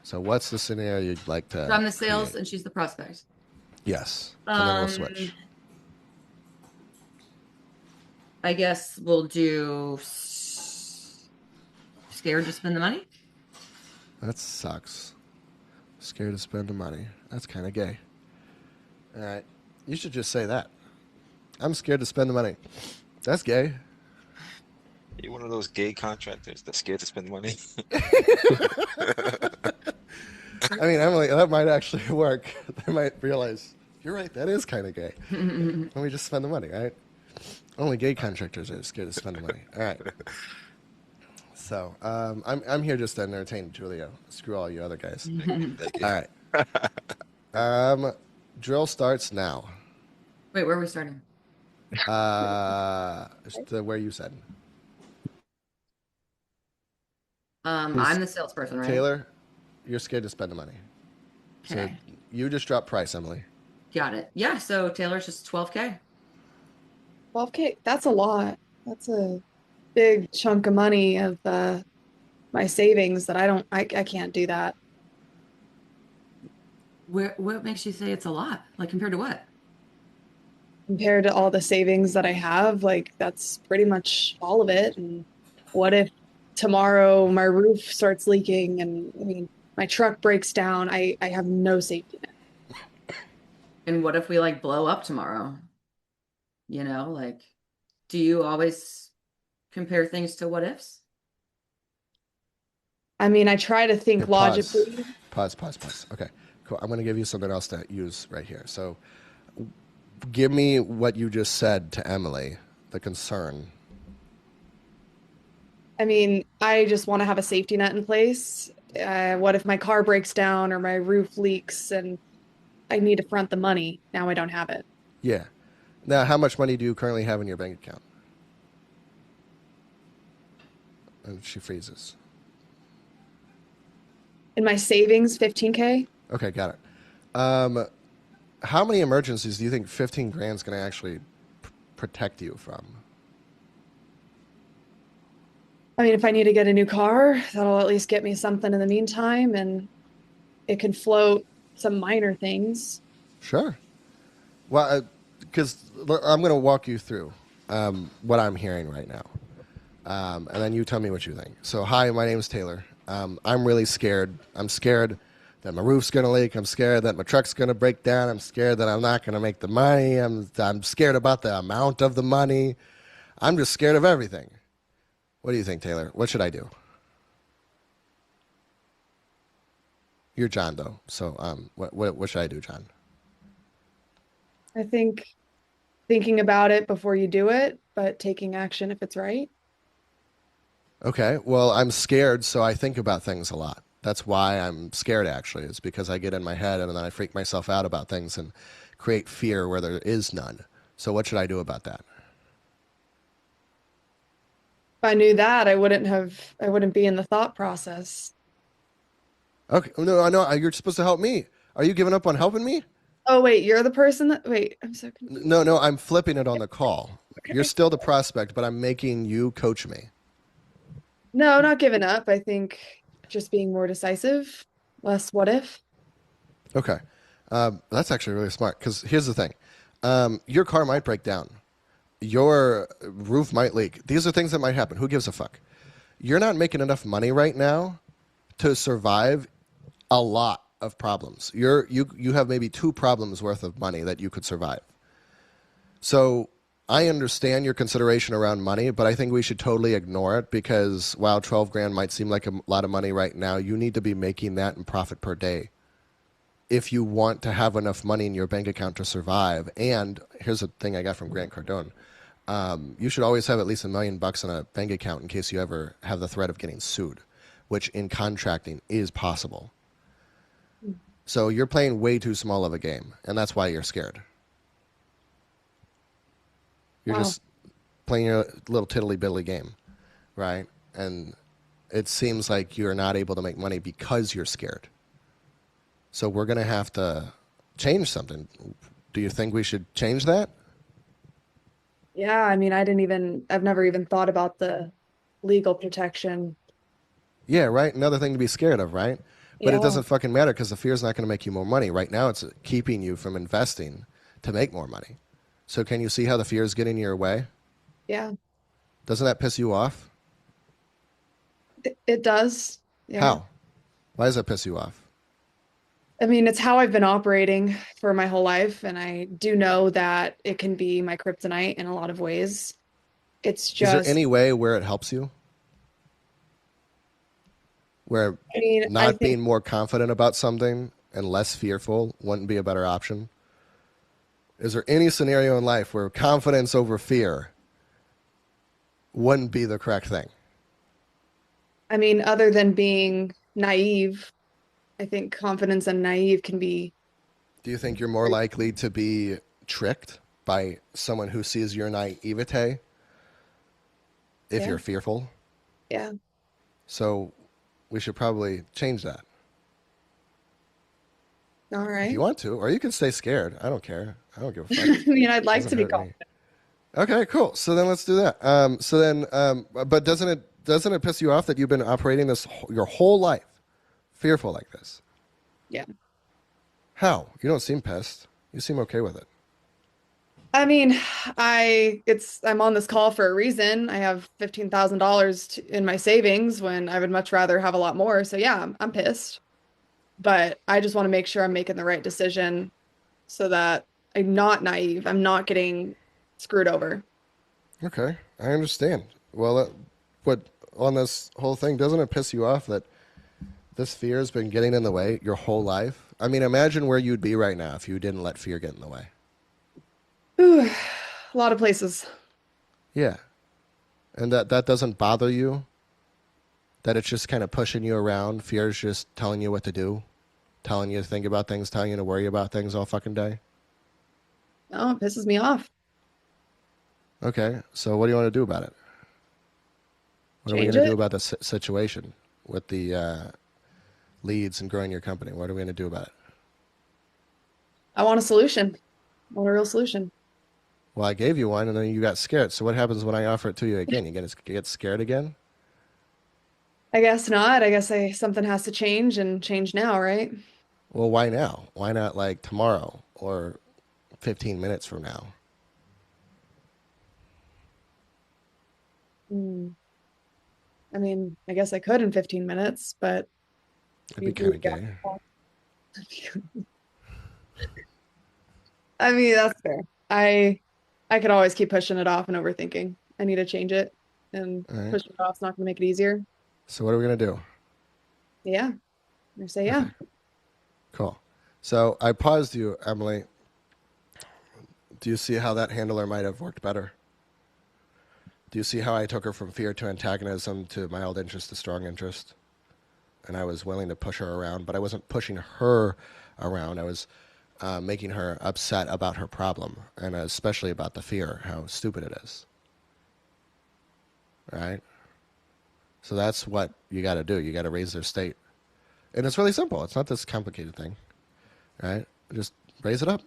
So what's the scenario you'd like to So I'm the sales create? and she's the prospect. Yes. And then we'll switch. I guess we'll do scared to spend the money. That sucks. Scared to spend the money. That's kind of gay. All right. You should just say that. I'm scared to spend the money. That's gay. You're one of those gay contractors that's scared to spend money. I mean, Emily, that might actually work. They might realize, you're right, that is kind of gay. Let me just spend the money, right? Only gay contractors are scared to spend the money. All right. So I'm here just to entertain Julio. Screw all you other guys. Thank you. All right. Drill starts now. Wait, where are we starting? Where you said. I'm the salesperson, right? Taylor, you're scared to spend the money. So Okay. you just dropped price, Emily. Got it. Yeah, so Taylor's just 12K. 12K, that's a lot. That's a big chunk of money of my savings that I can't do that. What makes you say it's a lot? Like compared to what? Compared to all the savings that I have, like that's pretty much all of it. And what if tomorrow my roof starts leaking and I mean my truck breaks down? I have no safety net. And what if we like blow up tomorrow? You know, like, do you always compare things to what ifs? I mean, I try to think Here, pause. logically. Pause. Okay, cool. I'm going to give you something else to use right here. So give me what you just said to Emily, the concern. I mean, I just want to have a safety net in place. What if my car breaks down or my roof leaks and I need to front the money? Now I don't have it. Yeah. Now, how much money do you currently have in your bank account? And she freezes. In my savings, 15K. Okay, got it. How many emergencies do you think 15 grand is going to actually protect you from? I mean, if I need to get a new car, that'll at least get me something in the meantime, and it can float some minor things. Sure. Well, because I'm going to walk you through what I'm hearing right now. And then you tell me what you think. So, hi, my name's Taylor. I'm really scared. I'm scared that my roof's going to leak. I'm scared that my truck's going to break down. I'm scared that I'm not going to make the money. I'm scared about the amount of the money. I'm just scared of everything. What do you think, Taylor? What should I do? You're John, though. So what should I do, John? I think thinking about it before you do it, but taking action if it's right. Okay, well, I'm scared, so I think about things a lot. That's why I'm scared, actually. It's because I get in my head and then I freak myself out about things and create fear where there is none. So what should I do about that? If I knew that, I wouldn't be in the thought process. Okay, no, I know you're supposed to help me. Are you giving up on helping me? Oh, wait, you're the person that, wait, I'm so confused. No, I'm flipping it on the call. Okay. You're still the prospect, but I'm making you coach me. No, not giving up. I think just being more decisive, less what if. Okay, that's actually really smart because here's the thing. Your car might break down. Your roof might leak. These are things that might happen. Who gives a fuck? You're not making enough money right now to survive a lot of problems. You have maybe 2 problems worth of money that you could survive. So I understand your consideration around money, but I think we should totally ignore it because while 12 grand might seem like a lot of money right now, you need to be making that in profit per day if you want to have enough money in your bank account to survive. And here's a thing I got from Grant Cardone. You should always have at least $1 million in a bank account in case you ever have the threat of getting sued, which in contracting is possible. So you're playing way too small of a game, and that's why you're scared. You're Wow. just playing your little tiddly-biddly game, right? And it seems like you're not able to make money because you're scared. So we're going to have to change something. Do you think we should change that? Yeah, I mean, I've never even thought about the legal protection. Yeah, right? Another thing to be scared of, right? But Yeah. it doesn't fucking matter because the fear is not going to make you more money. Right now, it's keeping you from investing to make more money. So can you see how the fear is getting in your way? Yeah, Doesn't that piss you off? it does. Yeah. How? Why does that piss you off? I mean, it's how I've been operating for my whole life, and I do know that it can be my kryptonite in a lot of ways. It's Is there just, any way where it helps you? Where I mean, I not think, being more confident about something and less fearful wouldn't be a better option? Is there any scenario in life where confidence over fear wouldn't be the correct thing? other than being naive, I think confidence and naive can be, Do you think you're more likely to be tricked by someone who sees your naivete if Yeah. you're fearful? yeah. So we should probably change that. All If right. you want to, or you can stay scared. I don't care. I don't give a fuck. I mean, I'd like Doesn't to be hurt me. confident. Okay, cool. So then let's do that. But doesn't it piss you off that you've been operating your whole life fearful like this? Yeah. How? You don't seem pissed. You seem okay with it. I mean, I'm on this call for a reason. I have $15,000 in my savings when I would much rather have a lot more. So yeah, I'm pissed. But I just want to make sure I'm making the right decision so that I'm not naive. I'm not getting screwed over. Okay, I understand. Well, but on this whole thing, doesn't it piss you off that this fear has been getting in the way your whole life? I mean, imagine where you'd be right now if you didn't let fear get in the way. Ooh, a lot of places. Yeah. And that doesn't bother you? That it's just kind of pushing you around? Fear is just telling you what to do? Telling you to think about things, telling you to worry about things all fucking day? No, it pisses me off. Okay, so what do you want to do about it? What are we Change going to it? do about this situation with the leads and growing your company? What are we going to do about it? I want a solution. I want a real solution. Well, I gave you one, and then you got scared. So what happens when I offer it to you again? You get scared again? I guess not. I guess something has to change and change now, right? Well, why now? Why not like tomorrow or 15 minutes from now? Hmm. I mean, I guess I could in 15 minutes, but It'd be kind of gay. I mean, that's fair. I could always keep pushing it off and overthinking. I need to change it, and All right. pushing it off is not going to make it easier. So what are we going to do? Yeah. I say yeah. Okay. Cool. So I paused you, Emily. Do you see how that handler might have worked better? Do you see how I took her from fear to antagonism to mild interest to strong interest? And I was willing to push her around, but I wasn't pushing her around. I was making her upset about her problem, and especially about the fear, how stupid it is. Right? So that's what you got to do. You got to raise their state. And it's really simple. It's not this complicated thing. Right? Just raise it up.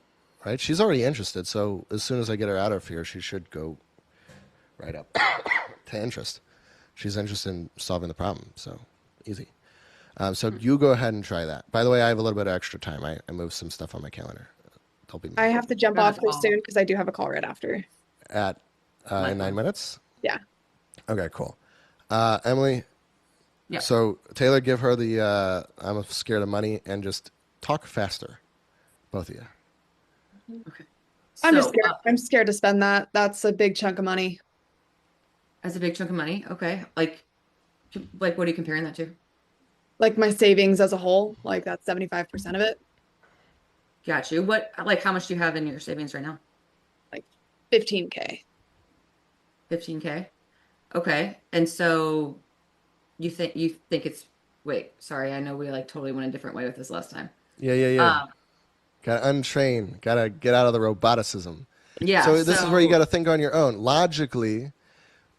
Right? She's already interested, so as soon as I get her out of fear, she should go right up to interest. She's interested in solving the problem, so easy. So you go ahead and try that. By the way, I have a little bit of extra time. I moved some stuff on my calendar. Don't be I have to jump Got off it here all. soon because I do have a call right after. at in 9 minutes. Yeah. Okay, cool. Emily. Yeah. So Taylor, give her the I'm scared of money and just talk faster, both of you. Okay. I'm just So, scared. I'm scared to spend that. That's a big chunk of money. as a big chunk of money. Okay. Like what are you comparing that to? Like my savings as a whole, like that's 75% of it, Got you. How much do you have in your savings right now? like 15K. 15K. Okay. And so you think it's wait, sorry, I know we like totally went a different way with this last time. Yeah. Got to untrain. Got to get out of the roboticism. Yeah. So this is where you got to think on your own. Logically,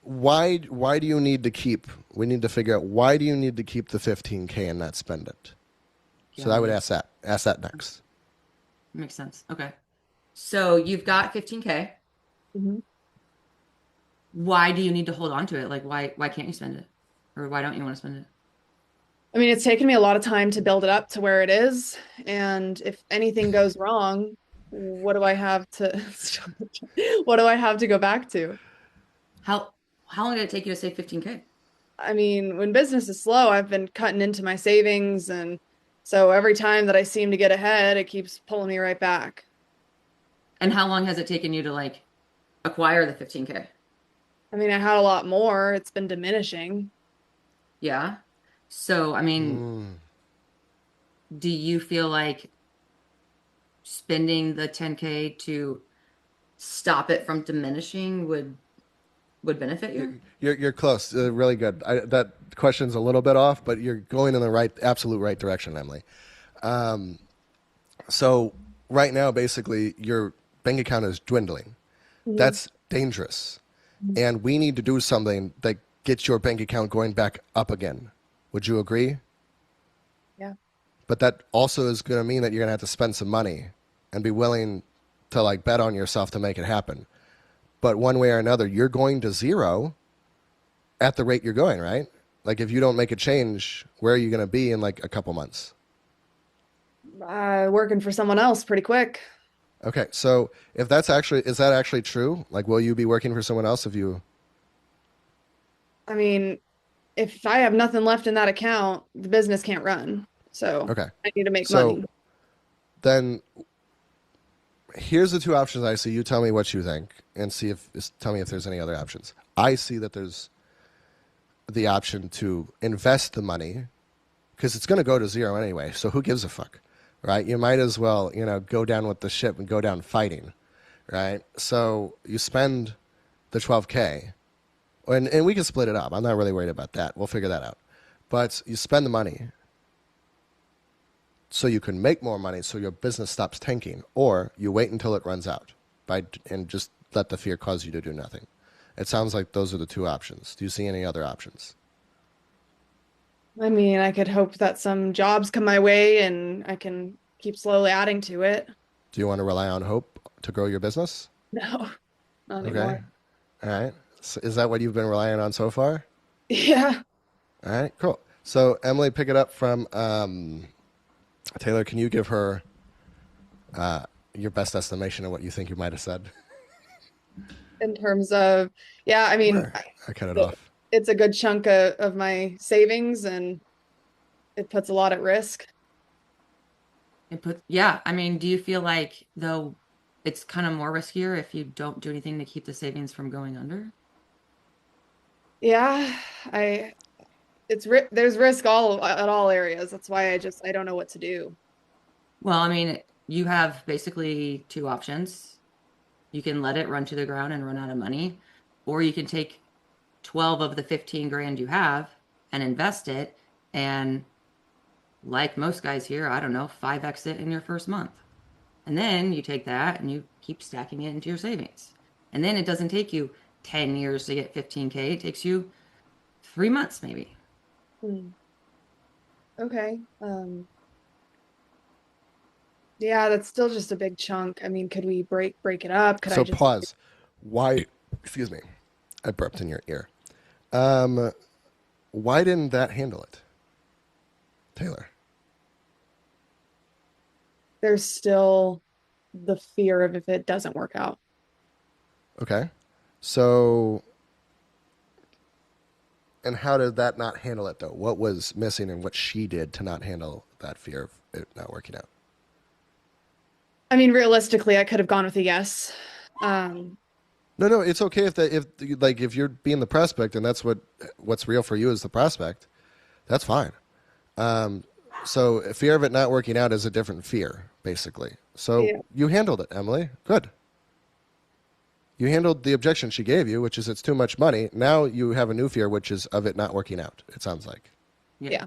why do you need to keep? We need to figure out why do you need to keep the 15K and not spend it. So I would ask that. Ask that next. Makes sense. Okay. So you've got 15K. Mhm. Why do you need to hold on to it? Like why can't you spend it? Or why don't you want to spend it? I mean, it's taken me a lot of time to build it up to where it is. And if anything goes wrong, what do I have to what do I have to go back to? How long did it take you to save 15K? I mean, when business is slow, I've been cutting into my savings, and so every time that I seem to get ahead, it keeps pulling me right back. And how long has it taken you to like acquire the 15K? I mean, I had a lot more. It's been diminishing. Yeah. So, I mean, Mm. do you feel like spending the 10K to stop it from diminishing would benefit you? You're close. Really good. That question's a little bit off, but you're going in the absolute right direction, Emily. So right now, basically, your bank account is dwindling. Mhm. That's dangerous, and we need to do something that gets your bank account going back up again. Would you agree? Yeah. But that also is going to mean that you're going to have to spend some money and be willing to like bet on yourself to make it happen. But one way or another, you're going to zero at the rate you're going, right? Like if you don't make a change, where are you going to be in like a couple months? Working for someone else pretty quick. Okay, so if is that actually true? Like, will you be working for someone else if you? I mean, if I have nothing left in that account, the business can't run. So Okay, I need to make so money. then here's the two options I see. You tell me what you think, and tell me if there's any other options. I see that there's the option to invest the money because it's going to go to zero anyway. So who gives a fuck, right? You might as well, go down with the ship and go down fighting, right? So you spend the 12K, and we can split it up. I'm not really worried about that. We'll figure that out. But you spend the money so you can make more money so your business stops tanking, or you wait until it runs out and just let the fear cause you to do nothing. It sounds like those are the two options. Do you see any other options? I mean, I could hope that some jobs come my way and I can keep slowly adding to it. Do you want to rely on hope to grow your business? No, not Okay. anymore. All right. So is that what you've been relying on so far? Yeah. All right, cool. So Emily, pick it up from Taylor. Can you give her your best estimation of what you think you might have said? In terms of, yeah, I mean, I cut it off. it's a good chunk of my savings and it puts a lot at risk. Yeah. I mean, do you feel like though it's kind of more riskier if you don't do anything to keep the savings from going under? Yeah, there's risk at all areas. That's why I don't know what to do. Well, I mean, you have basically two options. You can let it run to the ground and run out of money, or you can take 12 of the 15 grand you have and invest it. And like most guys here, I don't know, 5x it in your first month. And then you take that and you keep stacking it into your savings. And then it doesn't take you 10 years to get 15K. It takes you 3 months maybe. Okay. Yeah, that's still just a big chunk. I mean, could we break it up? Could I So just pause. Why? Excuse me. I burped in your ear. Why didn't that handle it, Taylor? There's still the fear of if it doesn't work out. Okay. So, and how did that not handle it though? What was missing and what she did to not handle that fear of it not working out? I mean, realistically, I could have gone with a yes. No, it's okay if you're being the prospect and that's what's real for you is the prospect. That's fine. So fear of it not working out is a different fear, basically. So Yeah. you handled it, Emily. Good. You handled the objection she gave you, which is it's too much money. Now you have a new fear, which is of it not working out, it sounds like. Yeah.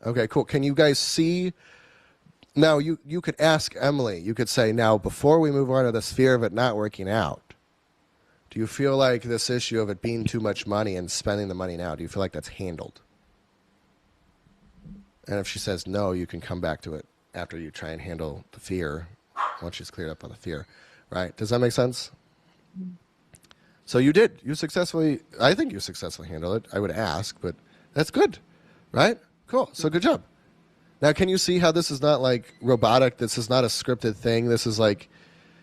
Okay, cool. Can you guys see? Now, you could ask Emily. You could say, now, before we move on to this fear of it not working out, do you feel like this issue of it being too much money and spending the money now, do you feel like that's handled? And if she says no, you can come back to it after you try and handle the fear, once she's cleared up on the fear, right? Does that make sense? So you did. I think you successfully handled it. I would ask, but that's good, right? Cool. So good job. Now, can you see how this is not like robotic? This is not a scripted thing. This is like,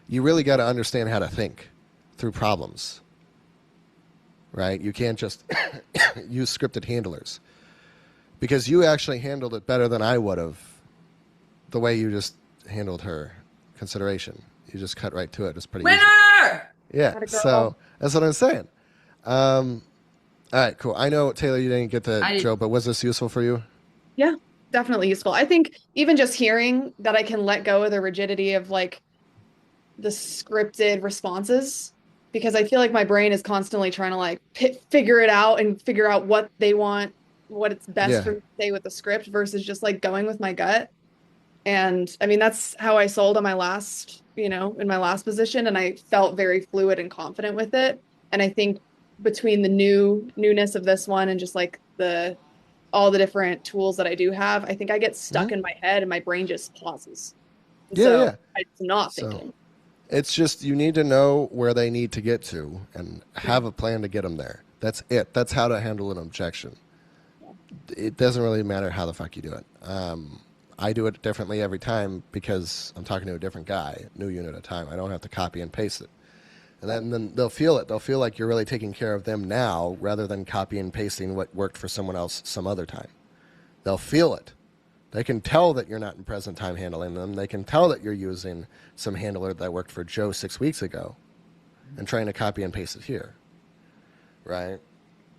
you really got to understand how to think through problems, right? You can't just use scripted handlers because you actually handled it better than I would have the way you just handled her consideration. You just cut right to it. It's pretty easy. Winner! Yeah, Atta girl. so that's what I'm saying. All right, cool. I know, Taylor, you didn't get the drill, but was this useful for you? Yeah, definitely useful. I think even just hearing that I can let go of the rigidity of like the scripted responses, because I feel like my brain is constantly trying to like figure it out and figure out what they want, what it's best for me to say with the script versus just like going with my gut. And I mean, that's how I sold on my last, in my last position. And I felt very fluid and confident with it. And I think between the newness of this one and just like all the different tools that I do have, I think I get stuck in my head and my brain just pauses. So I'm not thinking. It's just you need to know where they need to get to and have a plan to get them there. That's it. That's how to handle an objection. It doesn't really matter how the fuck you do it. I do it differently every time because I'm talking to a different guy, new unit at a time. I don't have to copy and paste it. And then they'll feel it. They'll feel like you're really taking care of them now rather than copy and pasting what worked for someone else some other time. They'll feel it. They can tell that you're not in present time handling them. They can tell that you're using some handler that worked for Joe 6 weeks ago and trying to copy and paste it here. Right?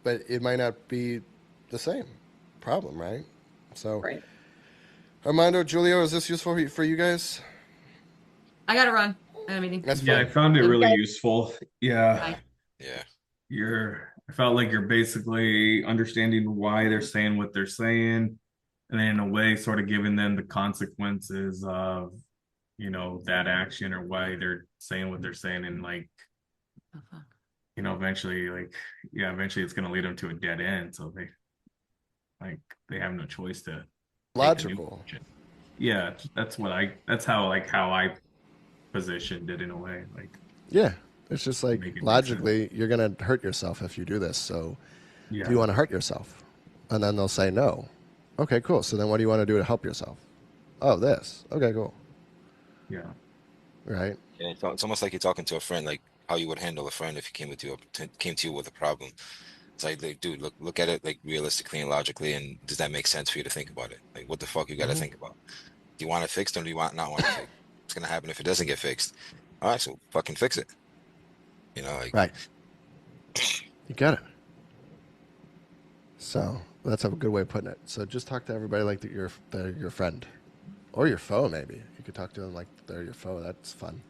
But it might not be the same problem, right? So, right. Armando, Julio, is this useful for you guys? I got to run. I have a meeting. That's Yeah, fine. I found it really useful. Yeah. Bye. Yeah. I felt like you're basically understanding why they're saying what they're saying, and then in a way sort of giving them the consequences of, that action or why they're saying what they're saying, and like, Oh, fuck. eventually it's going to lead them to a dead end. So they have no choice to Logical. Yeah, that's how I positioned it in a way. Like, yeah, it's just like Make it make logically you're gonna hurt yourself if you do this. So do you want to hurt yourself? And then they'll say no. Okay, cool. So then what do you want to do to help yourself? Oh, this. Okay, cool. Yeah. Right. Yeah, it's almost like you're talking to a friend, like how you would handle a friend if he came to you with a problem. It's like, dude, look at it like realistically and logically, and does that make sense for you to think about it? Like, what the fuck you got to think about? Do you want it fixed or do you not want it fixed? What's gonna happen if it doesn't get fixed? All right, so fucking fix it. Right. You got it. So that's a good way of putting it. So just talk to everybody like they're your friend, or your foe. Maybe you could talk to them like they're your foe. That's fun.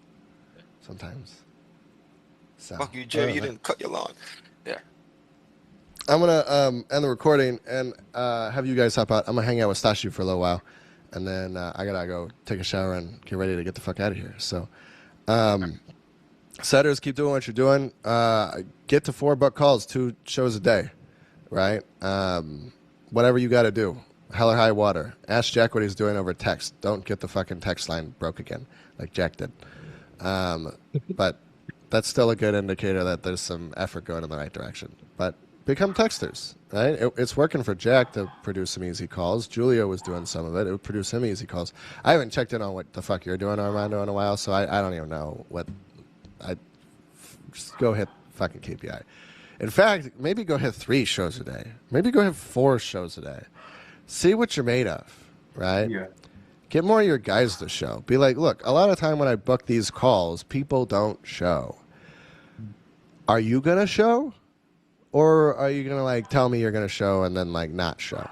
Sometimes. So Fuck you, Jerry. You didn't cut your lawn. Yeah. I'm gonna end the recording and have you guys hop out. I'm gonna hang out with Stashu for a little while, and then I gotta go take a shower and get ready to get the fuck out of here. So, setters, keep doing what you're doing. Get to 4 buck calls, 2 shows a day, right? Whatever you got to do. Hell or high water. Ask Jack what he's doing over text. Don't get the fucking text line broke again, like Jack did. But that's still a good indicator that there's some effort going in the right direction. But become texters, right? It's working for Jack to produce some easy calls. Julio was doing some of it. It would produce him easy calls. I haven't checked in on what the fuck you're doing, Armando, in a while, so I don't even know what. Just go hit fucking KPI. In fact, maybe go hit 3 shows a day. Maybe go hit 4 shows a day. See what you're made of, right? Yeah. Get more of your guys to show. Be like, look, a lot of time when I book these calls, people don't show. Are you going to show? Or are you going to like tell me you're going to show and then like not show?